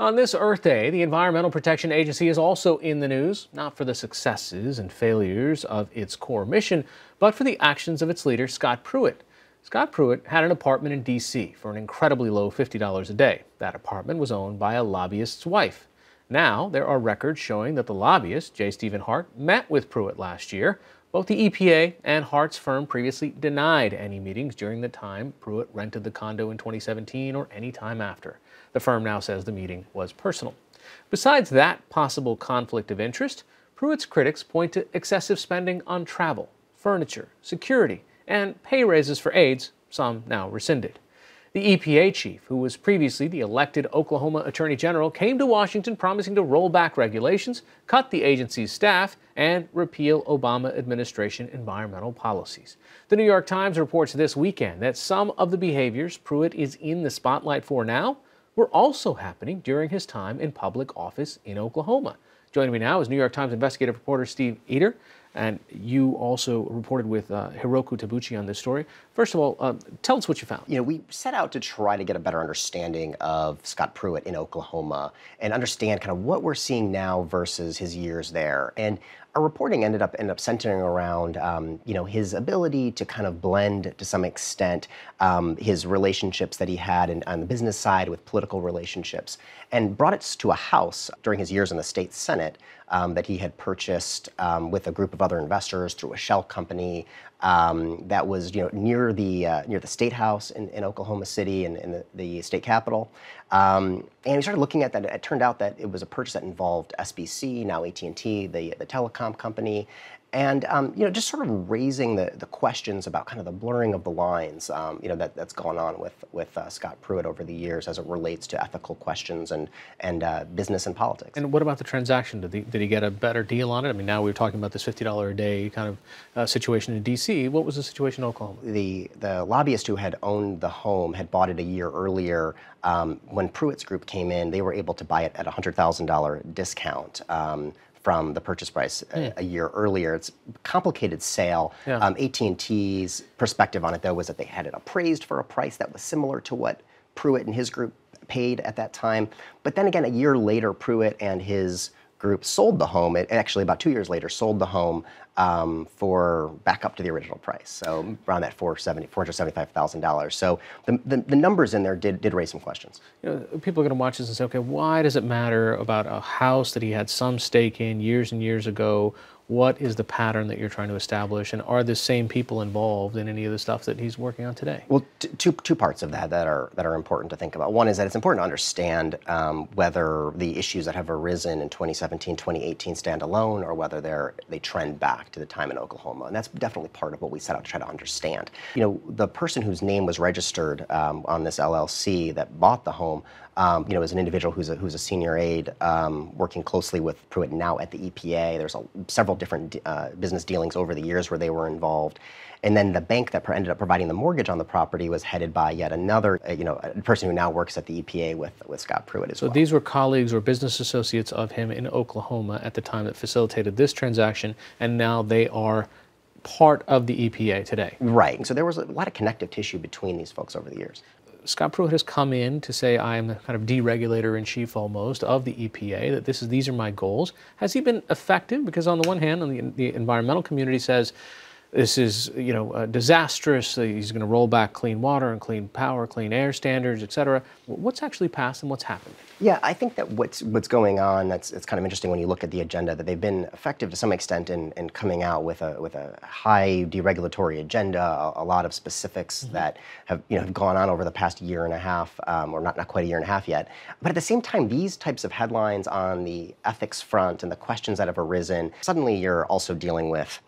On this Earth Day, the Environmental Protection Agency is also in the news, not for the successes and failures of its core mission, but for the actions of its leader, Scott Pruitt. Scott Pruitt had an apartment in D.C. for an incredibly low $50 a day. That apartment was owned by a lobbyist's wife. Now, there are records showing that the lobbyist, J. Stephen Hart, met with Pruitt last year. Both the EPA and Hart's firm previously denied any meetings during the time Pruitt rented the condo in 2017 or any time after. The firm now says the meeting was personal. Besides that possible conflict of interest, Pruitt's critics point to excessive spending on travel, furniture, security, and pay raises for aides, some now rescinded. The EPA chief, who was previously the elected Oklahoma Attorney General, came to Washington promising to roll back regulations, cut the agency's staff, and repeal Obama administration environmental policies. The New York Times reports this weekend that some of the behaviors Pruitt is in the spotlight for now were also happening during his time in public office in Oklahoma. Joining me now is New York Times investigative reporter Steve Eder, and you also reported with Hiroku Tabuchi on this story. First of all, tell us what you found. We set out to try to get a better understanding of Scott Pruitt in Oklahoma and understand kind of what we're seeing now versus his years there. And our reporting ended up centering around, his ability to kind of blend to some extent his relationships that he had on the business side with political relationships, and brought it to a house during his years in the state Senate that he had purchased with a group of other investors through a shell company that was near the State House in Oklahoma City and in the state capitol. And we started looking at that. It turned out that it was a purchase that involved SBC, now AT&T, the telecom company, and just sort of raising the questions about kind of the blurring of the lines that's gone on with Scott Pruitt over the years as it relates to ethical questions and business and politics. And what about the transaction? Did he get a better deal on it? I mean, now we're talking about this $50 a day kind of situation in D.C. What was the situation in Oklahoma? The lobbyist who had owned the home had bought it a year earlier. When Pruitt's group came in, they were able to buy it at a $100,000 discount from the purchase price a year earlier. It's a complicated sale. Yeah. AT&T's perspective on it, though, was that they had it appraised for a price that was similar to what Pruitt and his group paid at that time. But then again, a year later, Pruitt and his group sold the home. It actually, about 2 years later, sold the home for back up to the original price. So around that $475,000. So the numbers in there did raise some questions. People are going to watch this and say, okay, why does it matter about a house that he had some stake in years and years ago? What is the pattern that you're trying to establish? And are the same people involved in any of the stuff that he's working on today? Well, two parts of that are important to think about. One is that it's important to understand whether the issues that have arisen in 2017, 2018 stand alone, or whether they trend back to the time in Oklahoma. And that's definitely part of what we set out to try to understand. The person whose name was registered on this LLC that bought the home, is an individual who's a senior aide working closely with Pruitt now at the EPA. There's several different business dealings over the years where they were involved. And then the bank that ended up providing the mortgage on the property was headed by yet another, a person who now works at the EPA with Scott Pruitt as well. So these were colleagues or business associates of him in Oklahoma at the time that facilitated this transaction, and now they are part of the EPA today. Right. So there was a lot of connective tissue between these folks over the years. Scott Pruitt has come in to say, I am the kind of deregulator in chief almost of the EPA, that these are my goals. Has he been effective? Because on the one hand, the environmental community says this is disastrous. He's going to roll back clean water and clean power, clean air standards, et cetera. What's actually passed and what's happened? Yeah, I think that what's going on, it's kind of interesting when you look at the agenda, that they've been effective to some extent in coming out with a high deregulatory agenda, a lot of specifics that have gone on over the past year and a half, or not quite a year and a half yet. But at the same time, these types of headlines on the ethics front and the questions that have arisen, suddenly you're also dealing with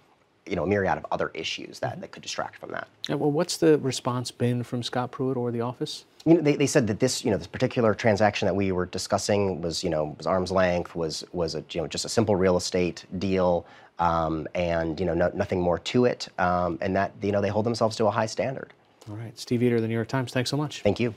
a myriad of other issues that could distract from that. Yeah, well, what's the response been from Scott Pruitt or the office? They said that this particular transaction that we were discussing was arm's length, was just a simple real estate deal, and nothing more to it, and that they hold themselves to a high standard. All right, Steve Eder, the New York Times. Thanks so much. Thank you.